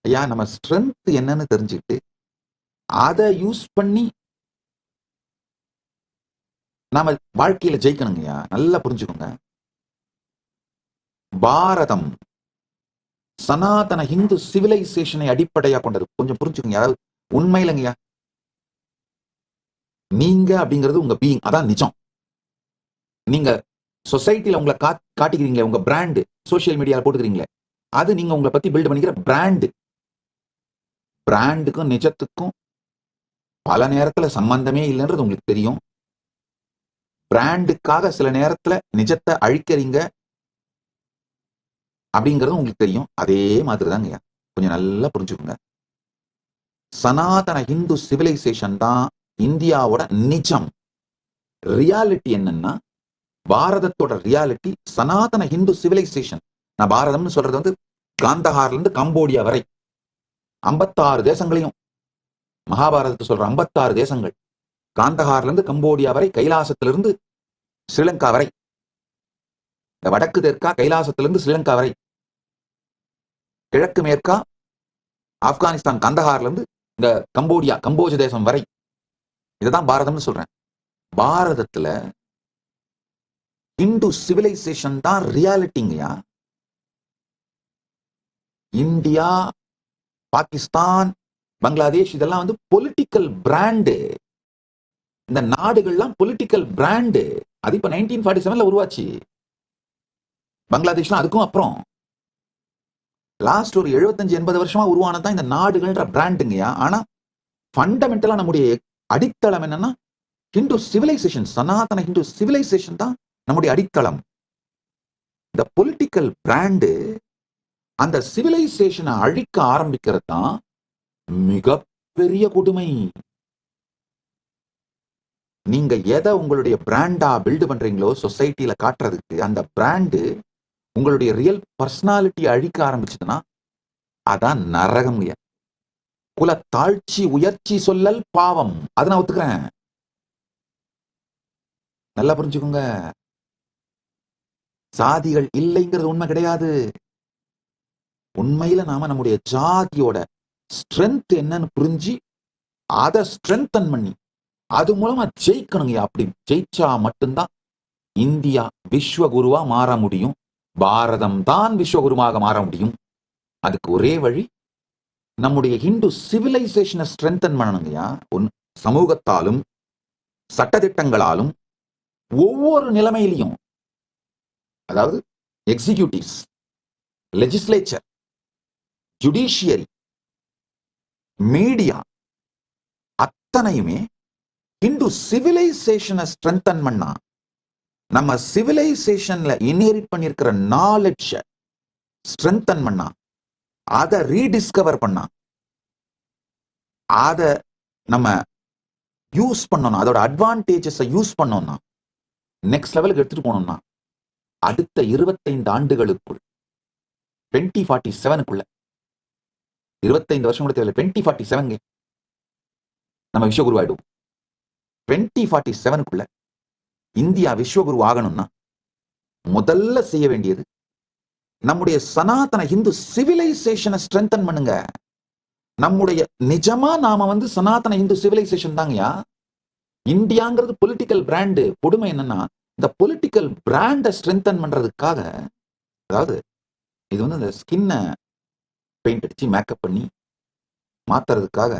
ஐயா நம்ம ஸ்ட்ரென்த் என்னன்னு தெரிஞ்சுக்கிட்டு அதை யூஸ் பண்ணி நாம வாழ்க்கையில ஜெயிக்கணுங்கய்யா. நல்லா புரிஞ்சுக்கோங்க. பாரதம் சனாதன இந்து சிவிலைசேஷனை அடிப்படையா கொண்டது. கொஞ்சம் புரிஞ்சுக்கோங்க. அதாவது உண்மை இல்லைங்கய்யா. நீங்க அப்படிங்கிறது உங்க பீயிங், அதான் நிஜம். நீங்க சொசைட்டில உங்களை காட்டிக்கிறீங்களே, உங்க பிராண்டு சோசியல் மீடியால போட்டுக்கிறீங்களே, அது நீங்க உங்களை பத்தி பில்ட் பண்ணிக்கிற பிராண்டு. பிராண்டுக்கும் நிஜத்துக்கும் பல நேரத்துல சம்பந்தமே இல்லைன்றது உங்களுக்கு தெரியும். பிராண்டுக்காக சில நேரத்துல நிஜத்தை அழிக்கிறீங்க அப்படிங்கிறது உங்களுக்கு தெரியும். அதே மாதிரி தாங்க. கொஞ்சம் நல்லா புரிஞ்சுக்கோங்க. சனாதன இந்து சிவிலைசேஷன் தான் இந்தியாவோட நிஜம். ரியாலிட்டி என்னன்னா, பாரதத்தோட ரியாலிட்டி சனாதன இந்து சிவிலைசேஷன். நான் பாரதம்னு சொல்றது வந்து காந்தஹார்ல இருந்து கம்போடியா வரை 56 தேசங்களையும், மகாபாரதத்தை சொல்ற 56 தேசங்கள், காந்தஹார்ல இருந்து கம்போடியா வரை, கைலாசத்திலிருந்து ஸ்ரீலங்கா வரை, இந்த வடக்கு தெற்கா கைலாசத்திலிருந்து ஸ்ரீலங்கா வரை, கிழக்கு மேற்கா ஆப்கானிஸ்தான் கந்தஹார்ல இருந்து இந்த கம்போடியா கம்போஜ தேசம் வரை, இதுதான் பாரதம்னு சொல்றேன். பாரதத்துல இந்து சிவிலைசேஷன் தான் ரியாலிட்டிங்கயா. இந்தியா, பாகிஸ்தான், பங்களாதேஷ் இதெல்லாம் வந்து பொலிட்டிக்கல் பிராண்டு. இந்த நாடுகள்லாம் பொலிட்டிக்கல் பிராண்டு. அது இப்ப 1947 உருவாச்சு. பங்களாதேஷ்லாம் அதுக்கும் அப்புறம் லாஸ்ட் ஒரு 75-80 வருஷமா உருவானதான் இந்த நாடுகள்ன்ற பிராண்டுங்கயா. ஆனா ஃபண்டமெண்டலா நம்முடைய அடித்தளம் என்னன்னா ஹிந்து சிவிலைசேஷன், சனாதன ஹிந்து சிவிலைசேஷன் தான் நம்முடைய அடித்தளம். இந்த பொலிட்டிக்கல் பிராண்டு அந்த சிவிலைசேஷனை அழிக்க ஆரம்பிக்கிறது தான் மிகப்பெரிய கொடுமை. நீங்க எதை உங்களுடைய பிராண்டா பில்டு பண்றீங்களோ சொசைட்டில காட்டுறதுக்கு, அந்த பிராண்டு உங்களுடைய ரியல் பர்சனாலிட்டி அழிக்க ஆரம்பிச்சதுன்னா அதான் நரகம். குல தாழ்ச்சி உயர்ச்சி சொல்லல் பாவம். அதை நான் ஒத்துக்கிறேன். நல்லா புரிஞ்சுக்கோங்க. சாதிகள் இல்லைங்கிறது உண்மை கிடையாது. உண்மையில நாம நம்முடைய ஜாதியோட ஸ்ட்ரென்த் என்னன்னு புரிஞ்சு அதை ஸ்ட்ரென்தன் பண்ணி அது மூலமா ஜெயிக்கணுங்க. அப்படி ஜெயிச்சா மட்டும்தான் இந்தியா விஸ்வகுருவா மாற முடியும். பாரதம் தான் விஸ்வகுருவாக மாற முடியும். அதுக்கு ஒரே வழி நம்முடைய ஹிந்து சிவிலைசேஷனை ஸ்ட்ரென்தன் பண்ணணுங்கய்யா. சமூகத்தாலும் சட்டதிட்டங்களாலும் ஒவ்வொரு நிலைமையிலையும், அதாவது எக்ஸிகியூட்டிவ்ஸ், லெஜிஸ்லேச்சர், ஜுடிஷியரி, மீடியா அத்தனையுமே ஹிந்து சிவிலைசேஷனை ஸ்ட்ரென்தன் பண்ணா, நம்ம சிவிலைசேஷன்ல இன்ஹெரிட் பண்ணியிருக்கிற நாலேஜ் ஸ்ட்ரென்தன் பண்ணா, அதை ரீடிஸ்கவர் பண்ணா, அதை நம்ம யூஸ் பண்ணணும், அதோட அட்வான்டேஜஸ் யூஸ் பண்ணோம்னா, நெக்ஸ்ட் லெவலுக்கு எடுத்துட்டு போனோம்னா, அடுத்த 25 ஆண்டுகளுக்குள் 2047க்குள்ள, 25 வருஷம் கூட தேவையில்லை, 2047 நம்ம விஸ்வகுரு ஆயிடுவோம். 2047க்குள்ள இந்தியா விஸ்வகுரு ஆகணும்னா முதல்ல செய்ய வேண்டியது நம்முடைய சனாதன இந்து சிவிலைசேஷனை ஸ்ட்ரென்தன் பண்ணுங்க. நம்முடைய நிஜமா நாம வந்து சனாதன இந்து சிவிலைசேஷன் தாங்கயா. இந்தியாங்கிறது பொலிட்டிக்கல் பிராண்டு. கொடுமை என்னன்னா, இந்த பொலிட்டிக்கல் பிராண்டை ஸ்ட்ரென்தன் பண்றதுக்காக, அதாவது இது வந்து இந்த ஸ்கின்னை பெயிண்ட் அடிச்சு மேக்கப் பண்ணி மாத்துறதுக்காக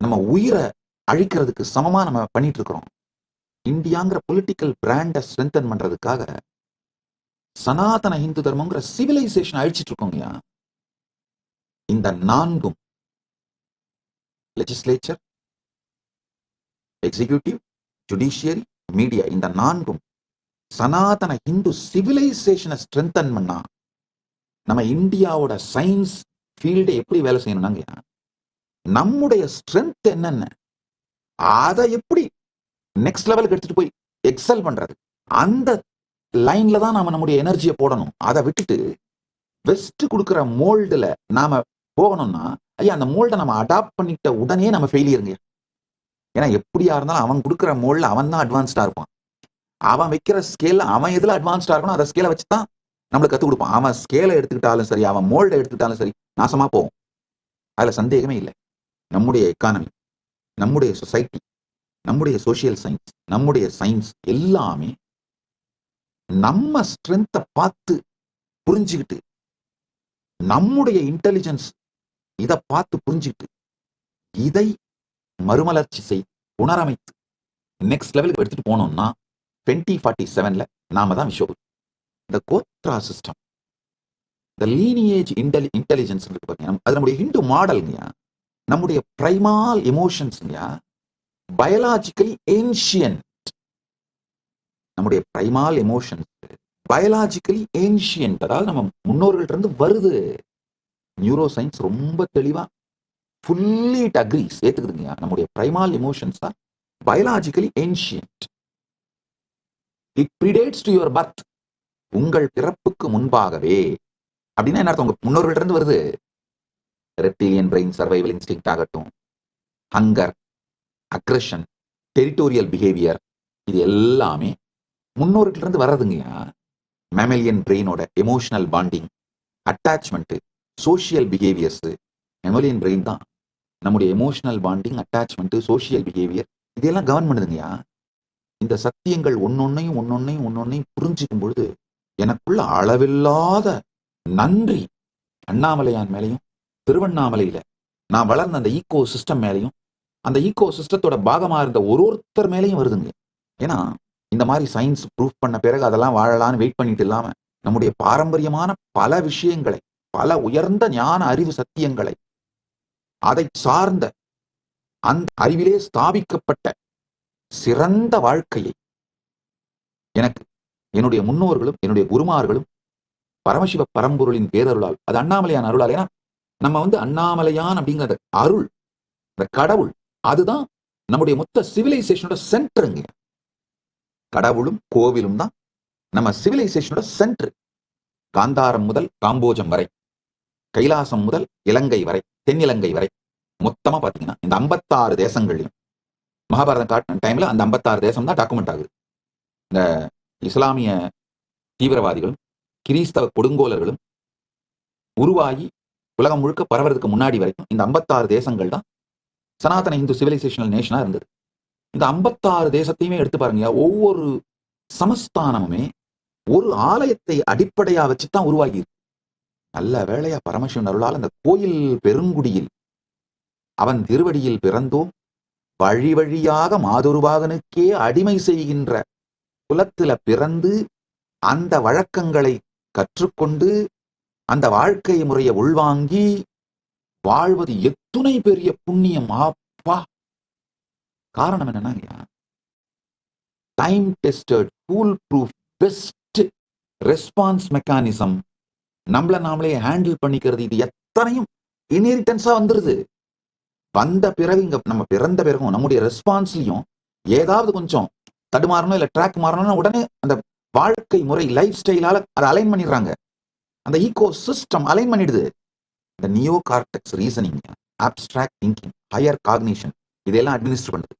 நம்ம உயிரை அழிக்கிறதுக்கு சமமா நம்ம பண்ணிட்டு இருக்கிறோம். இந்தியாங்கிற பொலிட்டிக்கல் பிராண்டை ஸ்ட்ரென்தன் பண்றதுக்காக சனாதன இந்து தர்மங்கிற சிவிலைசேஷன் அழிச்சிட்டு இருக்கோங்கயா. இந்த 4ம் லெஜிஸ்லேச்சர், எக்ஸிகியூட்டிவ், ஜுடிஷியரி, மீடியா, இந்த 4ம் சனாதன இந்து சிவிலைசேஷனை ஸ்ட்ரென்தன் பண்ணா நம்ம இந்தியாவோட சயின்ஸ் ஃபீல்டு எப்படி வேலை செய்யணும்னாங்க, நம்முடைய ஸ்ட்ரென்த் என்னென்ன அதை எப்படி நெக்ஸ்ட் லெவலுக்கு எடுத்துட்டு போய் எக்ஸல் பண்றது, அந்த லைன்ல தான் நாம நம்முடைய எனர்ஜியை போடணும். அதை விட்டுட்டு வெஸ்ட் கொடுக்குற மோல்டுல நாம போகணும்னா, ஐயா அந்த மோல்டை நம்ம அடாப்ட் பண்ணிட்ட உடனே நம்ம ஃபெயிலியருங்க. ஏன்னா எப்படியா இருந்தாலும் அவன் கொடுக்குற மோல்ட்ல அவன் தான் அட்வான்ஸ்டா இருப்பான். அவன் வைக்கிற ஸ்கேல்ல அவன் எதுல அட்வான்ஸ்டா இருக்கணும், அதை ஸ்கேலை வச்சுதான் நம்மளுக்கு கற்றுக் கொடுப்பான். அவன் ஸ்கேலை எடுத்துக்கிட்டாலும் சரி, அவன் மோல்டை எடுத்துக்கிட்டாலும் சரி, நாசமா போகும். அதுல சந்தேகமே இல்லை. நம்முடைய எக்கானமி, நம்முடைய சொசைட்டி, நம்முடைய சோசியல் சயின்ஸ், நம்முடைய சயின்ஸ் எல்லாமே நம்ம ஸ்ட்ரென்த்தை பார்த்து புரிஞ்சுக்கிட்டு, நம்முடைய இன்டெலிஜென்ஸ் இதை பார்த்து புரிஞ்சுக்கிட்டு, இதை மறுமலர்ச்சி செய்து புனரமைத்து நெக்ஸ்ட் லெவலுக்கு எடுத்துட்டு போனோம்னா 2047 நாம தான் விஸ்வகுரு. இந்த கோத்ரா சிஸ்டம், இந்த லீனியேஜ் இன்டெலிஜென்ஸ் இருக்கு பார்த்தீங்கன்னா, அது நம்முடைய ஹிந்து மாடல்ங்கயா. நம்முடைய பிரைமால் எமோஷன்ஸ்ங்கயா பயாலாஜிக்கலி ஏன்ஷியன்ட். நம்முடைய பிரைமால் எமோஷன்ஸ் பயாலாஜிக்கலி ஏன்ஷியன்ட், அதாவது நம்ம முன்னோர்கள்ட்ட இருந்து வருது. நியூரோ சயின்ஸ் ரொம்ப தெளிவா ஃபுல்லி இட் அக்ரீஸ், ஏத்துக்குதுங்கயா. நம்முடைய பிரைமால் எமோஷன்ஸ் தான் biologically ancient. It predates to your birth, உங்கள் பிறப்புக்கு முன்பாகவே. அப்படின்னா என்ன அர்த்தம்? உங்க முன்னோர்கள்ட்ட இருந்து வருது. ரெப்டிலியன் பிரெயின் சர்வைவல் இன்ஸ்டிங்க்ட் ஆகட்டும், ஹங்கர், அக்ரெஷன், டெரிட்டோரியல் பிஹேவியர், இது எல்லாமே முன்னோர்கள்ட்ட இருந்து வர்றதுங்கயா. மேமலியன் பிரெயினோட emotional bonding, attachment, social behaviours, mammalian brain தான் நம்முடைய emotional bonding, attachment, social behaviour இதெல்லாம் கவர்ன் பண்ணுதுங்கயா. இந்த சத்தியங்கள் ஒன்னொன்னையும் புரிஞ்சுக்கும் பொழுது எனக்குள்ள அளவில்லாத நன்றி அண்ணாமலையான் மேலையும், திருவண்ணாமலையில நான் வளர்ந்த அந்த ஈகோ சிஸ்டம் மேலையும், அந்த ஈகோ சிஸ்டத்தோட பாகமா இருந்த ஒருத்தர் மேலையும் வருதுங்க. ஏன்னா இந்த மாதிரி சயின்ஸ் ப்ரூஃப் பண்ண பிறகு அதெல்லாம் வாழலான்னு வெயிட் பண்ணிட்டு இல்லாம, நம்முடைய பாரம்பரியமான பல விஷயங்களை, பல உயர்ந்த ஞான அறிவு சத்தியங்களை, அதை சார்ந்த அந்த அறிவிலே ஸ்தாபிக்கப்பட்ட சிறந்த வாழ்க்கையை எனக்கு என்னுடைய முன்னோர்களும் என்னுடைய குருமார்களும் பரமசிவ பரம்பொருளின் பேரருளால், அது அண்ணாமலையான் அருளால். ஏன்னா நம்ம அண்ணாமலையான் அப்படிங்கிற அருள், இந்த கடவுள், அதுதான் நம்முடைய மொத்த சிவிலைசேஷனோட சென்டருங்க. கடவுளும் கோவிலும் தான் நம்ம சிவிலைசேஷனோட சென்டர். காந்தாரம் முதல் காம்போஜம் வரை, கைலாசம் முதல் இலங்கை வரை, தென்னிலங்கை வரை, மொத்தமா பாத்தீங்கன்னா இந்த 56 தேசங்களையும் மகாபாரதம் காட்டின டைம்ல அந்த 56 தேசம் தான் டாக்குமெண்ட் ஆகுது. இந்த இஸ்லாமிய தீவிரவாதிகளும் கிறிஸ்தவ கொடுங்கோலர்களும் உருவாகி உலகம் முழுக்க பரவறதுக்கு முன்னாடி வரைக்கும் இந்த 56 தேசங்கள் தான் சனாதன இந்து சிவிலைசேஷனல் நேஷனா இருந்தது. இந்த 56 தேசத்தையுமே எடுத்து பாருங்க, ஒவ்வொரு சமஸ்தானமுமே ஒரு ஆலயத்தை அடிப்படையா வச்சுதான் உருவாகி இருக்கு. நல்ல வேளையா பரமசிவன் அருளால் அந்த கோயில் பெருங்குடியில் அவன் திருவடியில் பிறந்தோம், வழி வழியாக மாதொருபாகனுக்கே அடிமை செய்கின்ற குலத்துல பிறந்து அந்த வழக்கங்களை கற்றுக்கொண்டு அந்த வாழ்க்கை முறையை உள்வாங்கி வாழ்வது எத்துணை பெரிய புண்ணியம். ஆப்பா! காரணம் என்னன்னா, time tested, foolproof, best response mechanism, நம்மள நாமளே ஹேண்டில் பண்ணிக்கிறது, இது எத்தனையும் இன்ஹெரிட்டன்ஸா வந்துருது. வந்த பிறகு இங்க நம்ம பிறந்த பிறகும் நம்முடைய ரெஸ்பான்ஸ்லயும் ஏதாவது கொஞ்சம் தடுமாறணும் இல்ல ட்ராக் மாறணும்னா உடனே அந்த வாழ்க்கை முறை லைஃப் ஸ்டைலால அதை அலைன் பண்ணிடுறாங்க. அந்த ஈகோ சிஸ்டம் அலைன் பண்ணிடுது. இந்த neo cortex reasoning, abstract thinking, higher cognition இதெல்லாம் அட்மினிஸ்டர் பண்ணுது.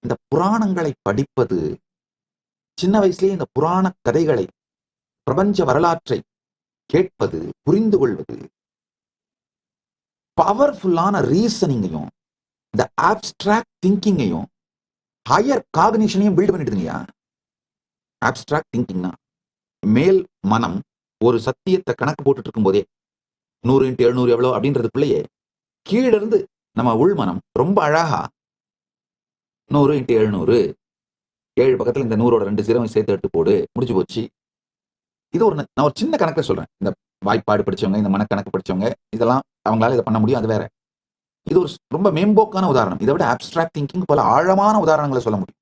இந்த புராணங்களை படிப்பது, சின்ன வயசுலேயே இந்த புராண கதைகளை, பிரபஞ்ச வரலாற்றை கேட்பது, புரிந்து கொள்வது, பவர்ஃபுல்லான ரீசனிங்கையும் இந்த அப்டிராக்ட் திங்கிங்கையும் ஹையர் காக்னிஷனையும் பில்ட் பண்ணிடுதுங்கயா. அப்டிராக்ட் திங்கிங்னா மேல் மனம் ஒரு சத்தியத்தை கணக்கு போட்டுட்டு இருக்கும் போதே 100 × 700 எவ்வளோ அப்படின்றதுக்குள்ளேயே கீழே இருந்து நம்ம உள்மனம் ரொம்ப அழகா 100 × 700, 7 பக்கத்துல இந்த 100ஓட 2 0 சேர்த்து எடுத்து போடு, முடிச்சு போச்சு. இது நான் ஒரு சின்ன கணக்கை சொல்றேன். இந்த வாய்ப்பாடு படிச்சவங்க, இந்த மனக்கணக்கு படிச்சவங்க, இதெல்லாம் அவங்களால இதை பண்ண முடியும், அது வேற. இது ஒரு ரொம்ப மேம்போக்கான உதாரணம். இதை விட அப்டிராக்ட் திங்கிங் பல ஆழமான உதாரணங்களை சொல்ல முடியும்.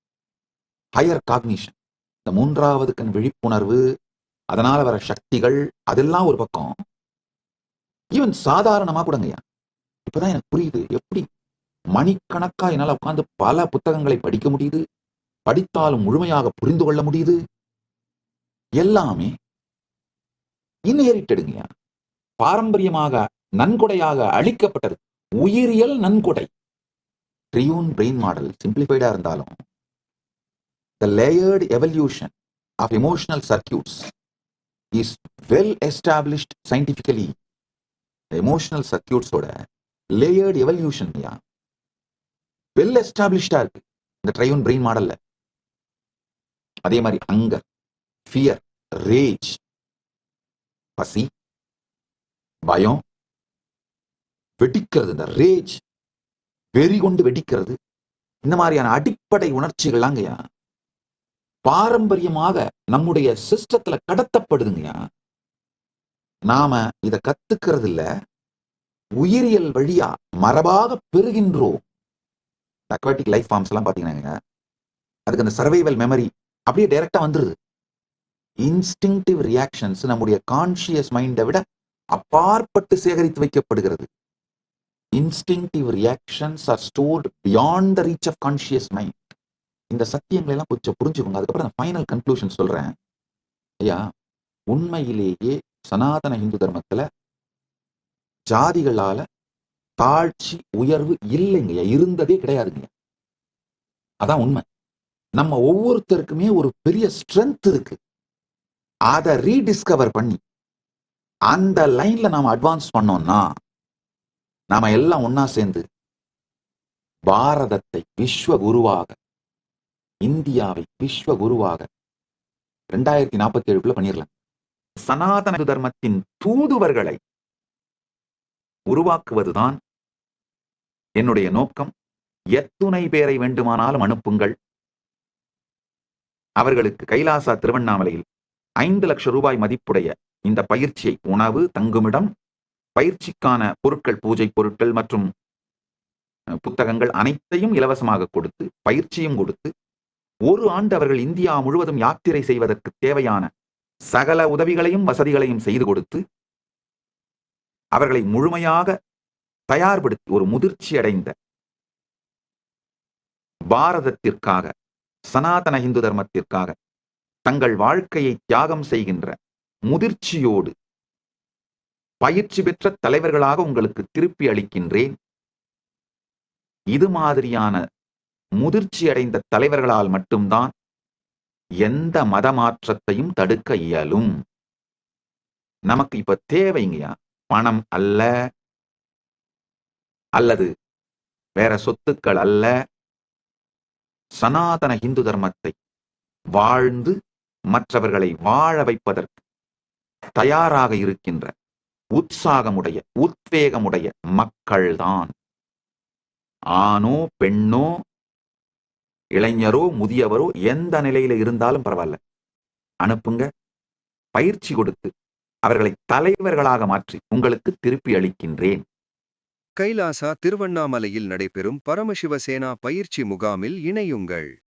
ஹையர் காக்னிஷன், இந்த மூன்றாவது கண் விழிப்புணர்வு, அதனால வர சக்திகள், அதெல்லாம் ஒரு பக்கம். ஈவன் சாதாரணமா கூடங்கய்யா, இப்பதான் எனக்கு புரியுது எப்படி மணிக்கணக்கா என்னால உட்கார்ந்து பல புத்தகங்களை படிக்க முடியுது, படித்தாலும் முழுமையாக புரிந்து கொள்ள முடியுது. எல்லாமே இன்ஹெரிட்டடுங்கய்யா, பாரம்பரியமாக நன்கொடையாக அளிக்கப்பட்டது. உயிரியல் நன்கொடை. ட்ரியூன் பிரெயின் மாடல் சிம்பிளிஃபைடா இருந்தாலும் the layered evolution of emotional circuits is well established scientifically. Emotional சர்க்கியூட்ஸோட லேயர்டு எவல்யூஷன் வெல் எஸ்டாப்ளிஷ்டா இருக்கு இந்த ட்ரையூன் பிரெயின் மாடல்ல. அதே மாதிரி அங்கர், ஃபியர், ரேஜ், பசி, பயம், வெடிக்கிறது, இந்த ரேஜ் வெறி கொண்டு வெடிக்கிறது, இந்த மாதிரியான அடிப்படை உணர்ச்சிகள்லாங்கய்யா பாரம்பரியமாக நம்முடைய சிஸ்டத்துல கடத்தப்படுதுங்கய்யா. நாம இத கத்துக்கிறது இல்ல, உயிரியல் வழியா மரபாக பெறுகின்றோம். அக்வாட்டிக் லைஃப் ஃபார்ம்ஸ் எல்லாம் பாத்தீங்கன்னா அதுக்கு அந்த சர்வைவல் மெமரி அப்படியே டைரக்டா வந்துருது. இன்ஸ்டிங்டிவ் ரியாக்ஷன்ஸ் நம்முடைய கான்சியஸ் மைண்டை விட அப்பாற்பட்டு சேகரித்து வைக்கப்படுகிறது. Instinctive reactions are stored beyond the reach of conscious mind. இந்த சத்தியங்களை எல்லாம் கொஞ்சம் புரிஞ்சுக்கோங்க. அதுக்கப்புறம் நான் ஃபைனல் கன்க்ளூஷன் சொல்றேன். ஐயா, உண்மையிலேயே சனாதன இந்து தர்மத்துல ஜாதிகளால தாழ்ச்சி உயர்வு இல்லைங்க, இருந்ததே கிடையாதுங்க. அதான் உண்மை. நம்ம ஒவ்வொருத்தருக்குமே ஒரு பெரிய ஸ்ட்ரென்த் இருக்கு. அதை ரீடிஸ்கவர் பண்ணி அந்த லைன்ல நாம அட்வான்ஸ் பண்ணோம்னா நாம எல்லாம் ஒன்னா சேர்ந்து பாரதத்தை விஸ்வ குருவாக, இந்தியாவை விஸ்வ குருவாக 2047 பண்ணிடலாம். சனாதன தர்மத்தின் தூதுவர்களை உருவாக்குவதுதான் என்னுடைய நோக்கம். எத்துணை பேரை வேண்டுமானாலும் அனுப்புங்கள். அவர்களுக்கு கைலாசா திருவண்ணாமலையில் 5 லட்சம் ரூபாய் மதிப்புடைய இந்த பயிற்சியை, உணவு, தங்குமிடம், பயிற்சிக்கான பொருட்கள், பூஜை பொருட்கள் மற்றும் புத்தகங்கள் அனைத்தையும் இலவசமாக கொடுத்து, பயிற்சியும் கொடுத்து, 1 ஆண்டு அவர்கள் இந்தியா முழுவதும் யாத்திரை செய்வதற்கு தேவையான சகல உதவிகளையும் வசதிகளையும் செய்து கொடுத்து அவர்களை முழுமையாக தயார்படுத்தி ஒரு முதிர்ச்சி அடைந்த பாரதத்திற்காக, சனாதன இந்து தர்மத்திற்காக தங்கள் வாழ்க்கையை தியாகம் செய்கின்ற முதிர்ச்சியோடு பயிற்சி பெற்ற தலைவர்களாக உங்களுக்கு திருப்பி அளிக்கின்றேன். இது மாதிரியான முதிர்ச்சி அடைந்த தலைவர்களால் மட்டும்தான் எந்த மத மாற்றத்தையும் தடுக்க இயலும். நமக்கு இப்ப தேவைங்கயா பணம் அல்ல, அல்லது வேற சொத்துக்கள் அல்ல. சனாதன இந்து தர்மத்தை வாழ்ந்து மற்றவர்களை வாழ வைப்பதற்கு தயாராக இருக்கின்ற உற்சாகமுடைய, உத்வேகமுடைய மக்கள்தான். ஆணோ பெண்ணோ இளைஞரோ முதியவரோ எந்த நிலையில இருந்தாலும் பரவாயில்ல, அனுப்புங்க. பயிற்சி கொடுத்து அவர்களை தலைவர்களாக மாற்றி உங்களுக்கு திருப்பி அளிக்கின்றேன். கைலாசா திருவண்ணாமலையில் நடைபெறும் பரமசிவசேனா பயிற்சி முகாமில் இணையுங்கள்.